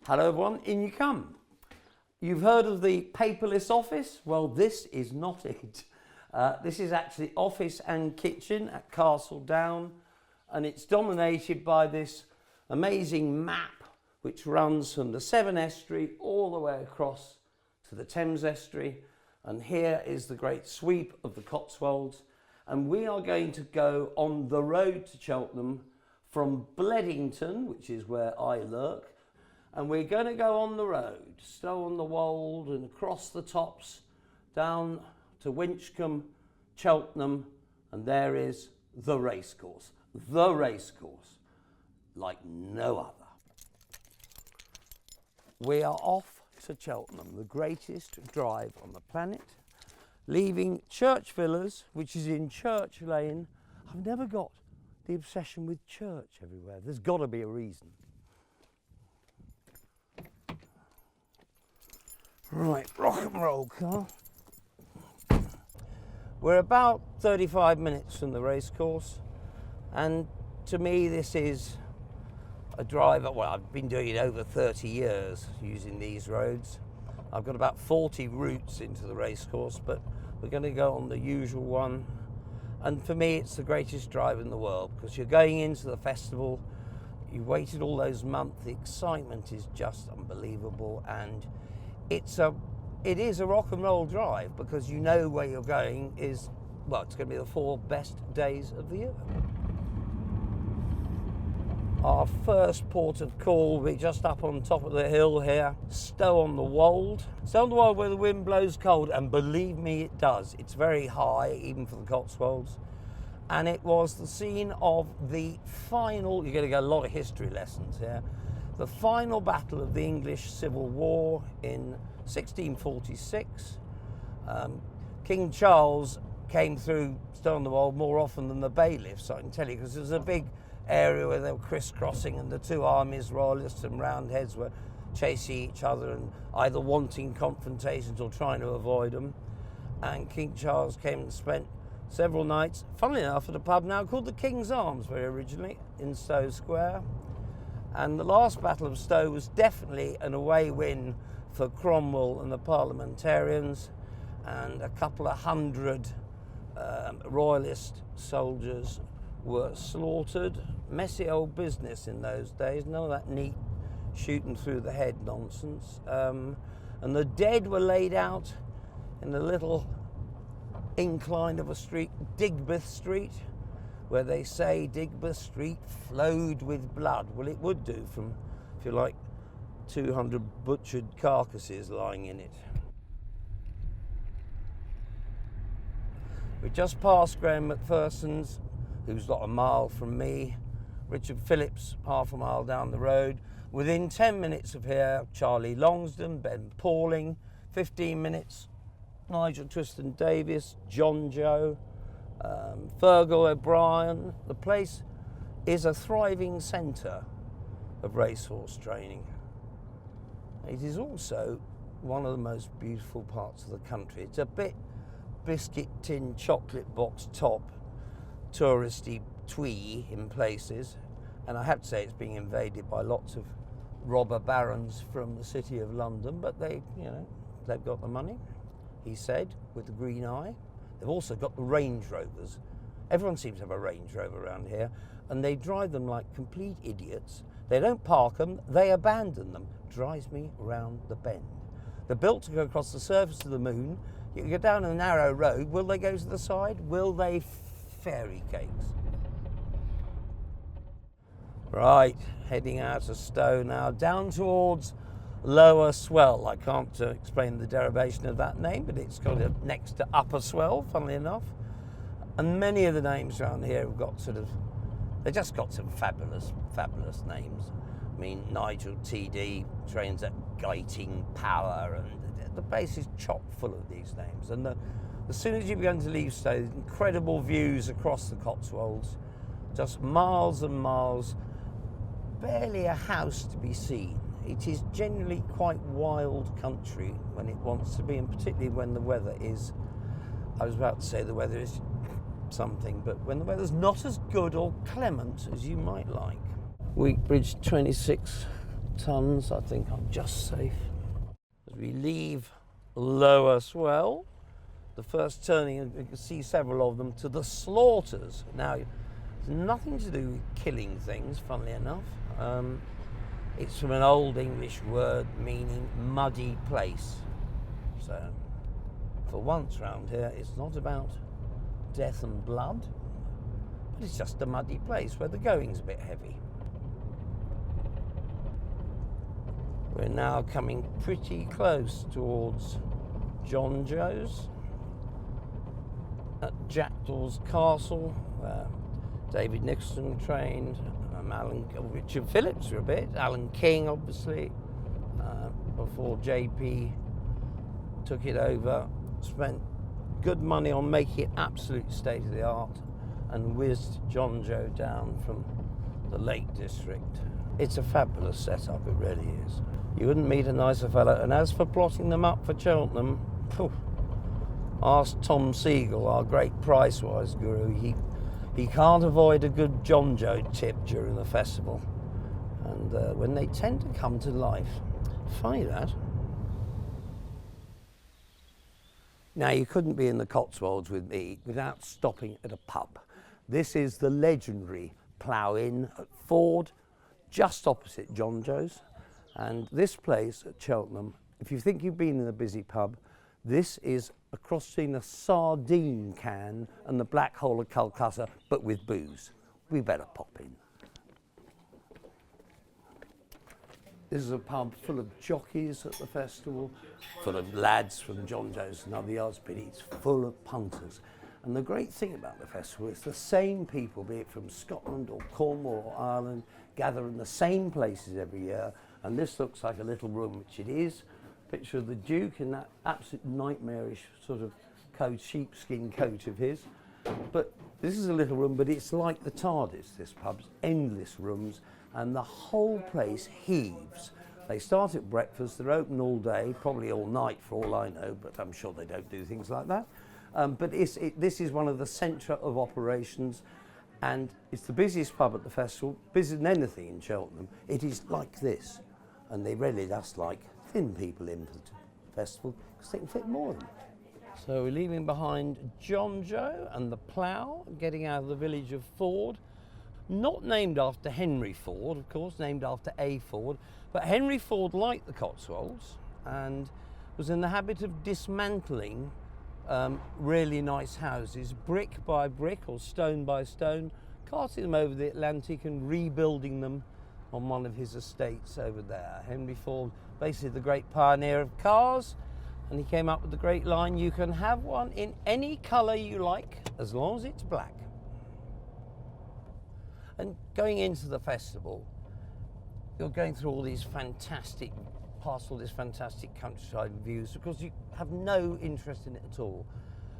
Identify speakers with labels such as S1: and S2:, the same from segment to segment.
S1: Hello everyone, in you come. You've heard of the paperless office? Well, this is not it. This is actually office and kitchen at Castle Down, and it's dominated by this amazing map which runs from the Severn Estuary all the way across to the Thames Estuary, and here is the great sweep of the Cotswolds, and we are going to go on the road to Cheltenham from Bledington, which is where I lurk, and we're going to go on the road, Stow on the Wold and across the tops, down to Winchcombe, Cheltenham, and there is the racecourse. The racecourse, like no other. We are off to Cheltenham, the greatest drive on the planet, leaving Church Villas, which is in Church Lane. I've never got the obsession with church everywhere. There's got to be a reason. Right, rock and roll car. We're about 35 minutes from the racecourse, and to me this is a drive. Well, I've been doing it over 30 years using these roads. I've got about 40 routes into the racecourse, but we're going to go on the usual one. And for me it's the greatest drive in the world, because you're going into the festival, you waited all those months, the excitement is just unbelievable, and it is a rock and roll drive, because you know where you're going is, well, it's going to be the 4 best days of the year. Our first port of call will be just up on top of the hill here, Stow on the Wold. Stow on the Wold where the wind blows cold, and believe me it does. It's very high, even for the Cotswolds. And it was the scene of the final, you're going to get a lot of history lessons here, the final battle of the English Civil War in 1646. King Charles came through Stow on the Wold more often than the bailiffs, I can tell you, because it was a big area where they were crisscrossing, and the two armies, Royalists and Roundheads, were chasing each other and either wanting confrontations or trying to avoid them. And King Charles came and spent several nights, funnily enough, at a pub now called the King's Arms, very originally, in Stow Square. And the last Battle of Stow was definitely an away win for Cromwell and the parliamentarians, and a couple of hundred Royalist soldiers were slaughtered. Messy old business in those days, none of that neat shooting through the head nonsense. And the dead were laid out in the little incline of a street, Digbeth Street, where they say Digbeth Street flowed with blood. Well, it would do from, if you like, 200 butchered carcasses lying in it. We just passed Graham Macpherson's, who's not a mile from me, Richard Phillips half a mile down the road. Within 10 minutes of here, Charlie Longsden, Ben Pauling, 15 minutes, Nigel Twiston-Davies, John Joe, Fergal O'Brien. The place is a thriving centre of racehorse training. It is also one of the most beautiful parts of the country. It's a bit biscuit tin chocolate box top, touristy twee in places, and I have to say it's being invaded by lots of robber barons from the City of London, but they've got the money, he said, with the green eye. They've also got the Range Rovers. Everyone seems to have a Range Rover around here, and they drive them like complete idiots. They don't park them, they abandon them. Drives me round the bend. They're built to go across the surface of the moon. You go down a narrow road, will they go to the side? Will they fairy cakes? Right, heading out of Stow now, down towards Lower Swell. I can't explain the derivation of that name, but it's got it next to Upper Swell, funnily enough. And many of the names around here have got they just got some fabulous, fabulous names. I mean, Nigel TD trains at Gating Power, and the place is chock full of these names. And as soon as you begin to leave Stow, incredible views across the Cotswolds, just miles and miles, barely a house to be seen. It is generally quite wild country when it wants to be, and particularly when the weather is, I was about to say the weather is something, but when the weather's not as good or clement as you might like. Week Bridge 26 tons, I think I'm just safe. As we leave Lower Swell, the first turning, you can see several of them, to the Slaughters. Now, it's nothing to do with killing things, funnily enough. It's from an old English word meaning muddy place. So, for once round here, it's not about death and blood, but it's just a muddy place where the going's a bit heavy. We're now coming pretty close towards John Joe's at Jackdaw's Castle, where David Nicholson trained, Richard Phillips for a bit, Alan King obviously, before JP took it over, spent good money on making it absolute state of the art and whizzed John Joe down from the Lake District. It's a fabulous setup, it really is. You wouldn't meet a nicer fella. And as for plotting them up for Cheltenham, ask Tom Siegel, our great price-wise guru. He can't avoid a good John Joe tip during the festival. And when they tend to come to life. Funny that. Now, you couldn't be in the Cotswolds with me without stopping at a pub. This is the legendary Plough Inn at Ford, just opposite John Joe's. And this place at Cheltenham, if you think you've been in a busy pub, this is a cross between a sardine can and the Black Hole of Calcutta, but with booze. We better pop in. This is a pub full of jockeys at the festival, full of lads from John Joe's and other yards, but it's full of punters. And the great thing about the festival is the same people, be it from Scotland or Cornwall or Ireland, gather in the same places every year. And this looks like a little room, which it is. Picture of the Duke in that absolute nightmarish sort of coat, sheepskin coat of his. But this is a little room, but it's like the TARDIS, this pub's endless rooms, and the whole place heaves. They start at breakfast, they're open all day, probably all night for all I know, but I'm sure they don't do things like that. But this is one of the centre of operations, and it's the busiest pub at the festival, busier than anything in Cheltenham. It is like this, and they really just like thin people in for the festival because they can fit more of them. So we're leaving behind John Joe and the Plough, getting out of the village of Ford. Not named after Henry Ford, of course, named after A. Ford, but Henry Ford liked the Cotswolds and was in the habit of dismantling really nice houses, brick by brick or stone by stone, carting them over the Atlantic and rebuilding them on one of his estates over there. Henry Ford, basically the great pioneer of cars, and he came up with the great line, you can have one in any colour you like, as long as it's black. And going into the festival, you're going through all these fantastic, past all this fantastic countryside views, because you have no interest in it at all.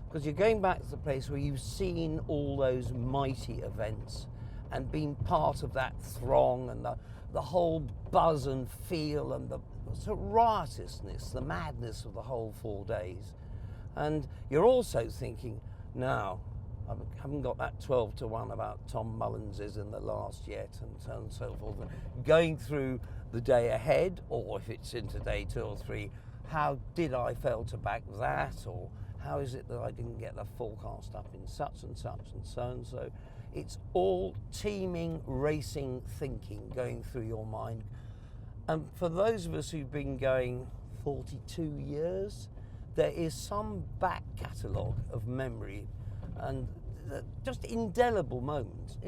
S1: Because you're going back to the place where you've seen all those mighty events and been part of that throng and the whole buzz and feel and the sort of riotousness, the madness of the whole 4 days. And you're also thinking, now, I haven't got that 12 to 1 about Tom Mullins's in the last yet and so on and so forth. And going through the day ahead, or if it's into day 2 or 3, how did I fail to back that? Or how is it that I didn't get the forecast up in such and such and so and so? It's all teeming, racing thinking going through your mind. And for those of us who've been going 42 years, there is some back catalogue of memory and just indelible moments.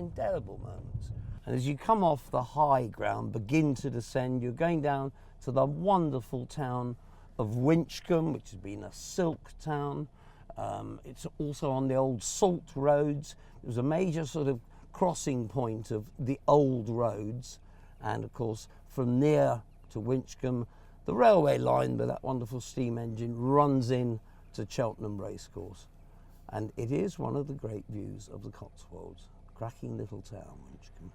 S1: And as you come off the high ground, begin to descend, you're going down to the wonderful town of Winchcombe, which has been a silk town. It's also on the old salt roads. It was a major sort of crossing point of the old roads. And of course, from near to Winchcombe, the railway line with that wonderful steam engine runs in to Cheltenham Racecourse. And it is one of the great views of the Cotswolds. Cracking little town, Winchcombe.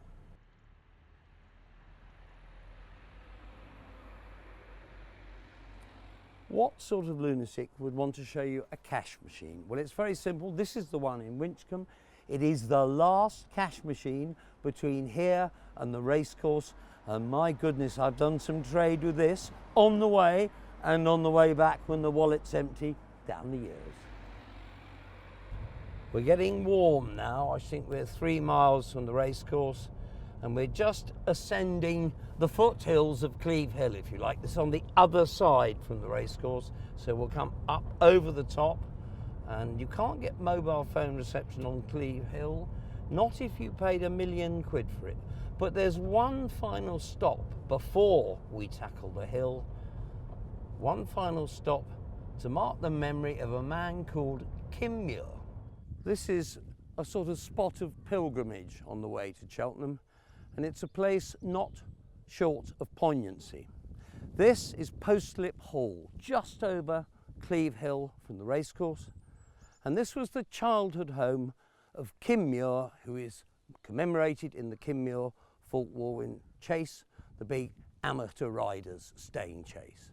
S1: What sort of lunatic would want to show you a cash machine? Well, it's very simple. This is the one in Winchcombe. It is the last cash machine between here and the racecourse, And my goodness, I've done some trade with this on the way and on the way back when the wallet's empty down the years. We're getting warm now. I think we're 3 miles from the racecourse, and we're just ascending the foothills of Cleve Hill, if you like. This is on the other side from the racecourse, so we'll come up over the top, and you can't get mobile phone reception on Cleve Hill, not if you paid £1 million for it. But there's one final stop before we tackle the hill, one final stop to mark the memory of a man called Cheltenham. This is a sort of spot of pilgrimage on the way to Cheltenham, and it's a place not short of poignancy. This is Postlip Hall, just over Cleve Hill from the racecourse, and this was the childhood home of Cheltenham, who is commemorated in the Cheltenham Folk Warwin Chase, the big amateur riders staying chase.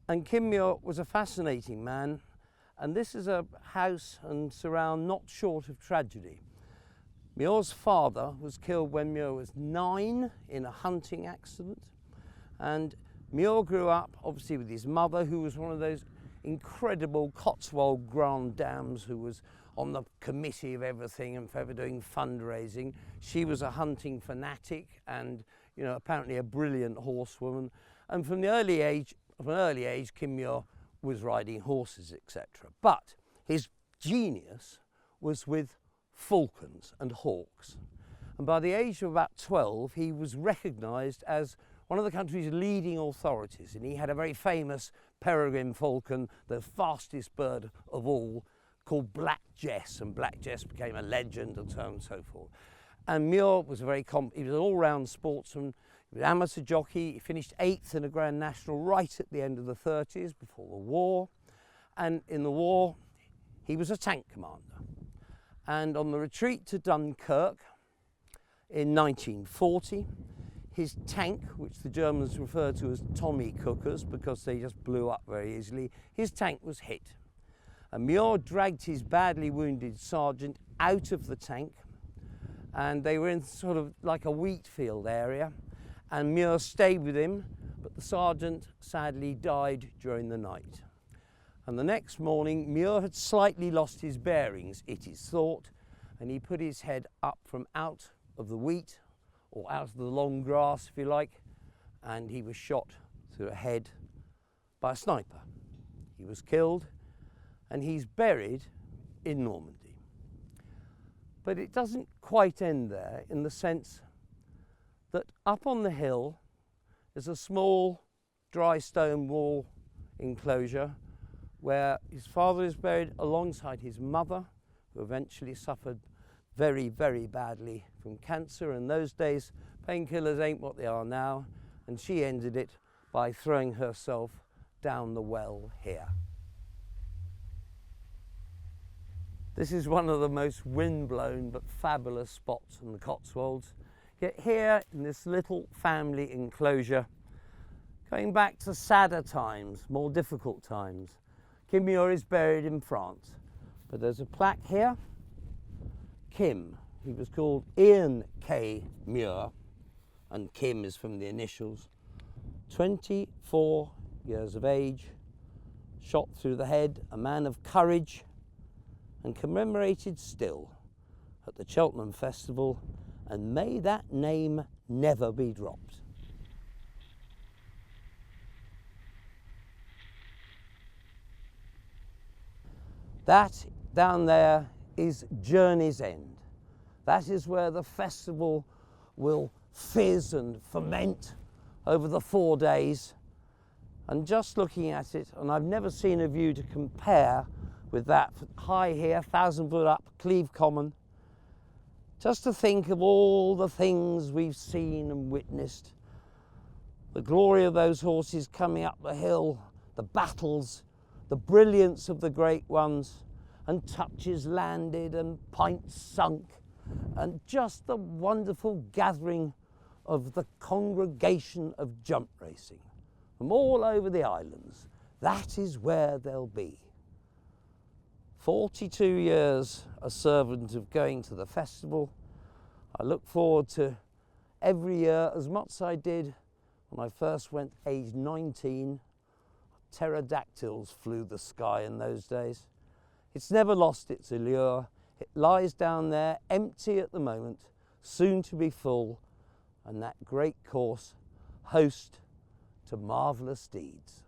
S1: And Cheltenham was a fascinating man, and this is a house and surround not short of tragedy. Muir's father was killed when Muir was 9 in a hunting accident, and Muir grew up obviously with his mother, who was one of those incredible Cotswold grand dames who was on the committee of everything and forever doing fundraising. She was a hunting fanatic and, you know, apparently a brilliant horsewoman. And from an early age, Kim Muir was riding horses, etc. But his genius was with falcons and hawks. And by the age of about 12, he was recognised as one of the country's leading authorities. And he had a very famous peregrine falcon, the fastest bird of all, called Black Jess, and Black Jess became a legend and so on and so forth. And Muir was he was an all-round sportsman. He was an amateur jockey. He finished 8th in a Grand National right at the end of the 30s before the war. And in the war, he was a tank commander. And on the retreat to Dunkirk in 1940, his tank, which the Germans referred to as Tommy cookers because they just blew up very easily, his tank was hit. And Muir dragged his badly wounded sergeant out of the tank, and they were in sort of like a wheat field area, and Muir stayed with him, but the sergeant sadly died during the night. And the next morning, Muir had slightly lost his bearings, it is thought, and he put his head up from out of the wheat, or out of the long grass, if you like, and he was shot through the head by a sniper. He was killed, and he's buried in Normandy. But it doesn't quite end there, in the sense that up on the hill is a small dry stone wall enclosure where his father is buried alongside his mother, who eventually suffered very, very badly from cancer. In those days, painkillers ain't what they are now, and she ended it by throwing herself down the well here. This is one of the most windblown but fabulous spots in the Cotswolds. Yet here in this little family enclosure, going back to sadder times, more difficult times, Kim Muir is buried in France. But there's a plaque here, Kim. He was called Ian K. Muir, and Kim is from the initials. 24 years of age, shot through the head, a man of courage, and commemorated still at the Cheltenham Festival, and may that name never be dropped. That down there is Journey's End. That is where the festival will fizz and ferment over the 4 days. And just looking at it, and I've never seen a view to compare with that high here, 1,000 foot up, Cleve Common. Just to think of all the things we've seen and witnessed. The glory of those horses coming up the hill, the battles, the brilliance of the great ones, and touches landed and pints sunk, and just the wonderful gathering of the congregation of jump racing from all over the islands. That is where they'll be. 42 years a servant of going to the festival. I look forward to every year, as much as I did when I first went aged 19, pterodactyls flew the sky in those days. It's never lost its allure. It lies down there, empty at the moment, soon to be full, and that great course, host to marvellous deeds.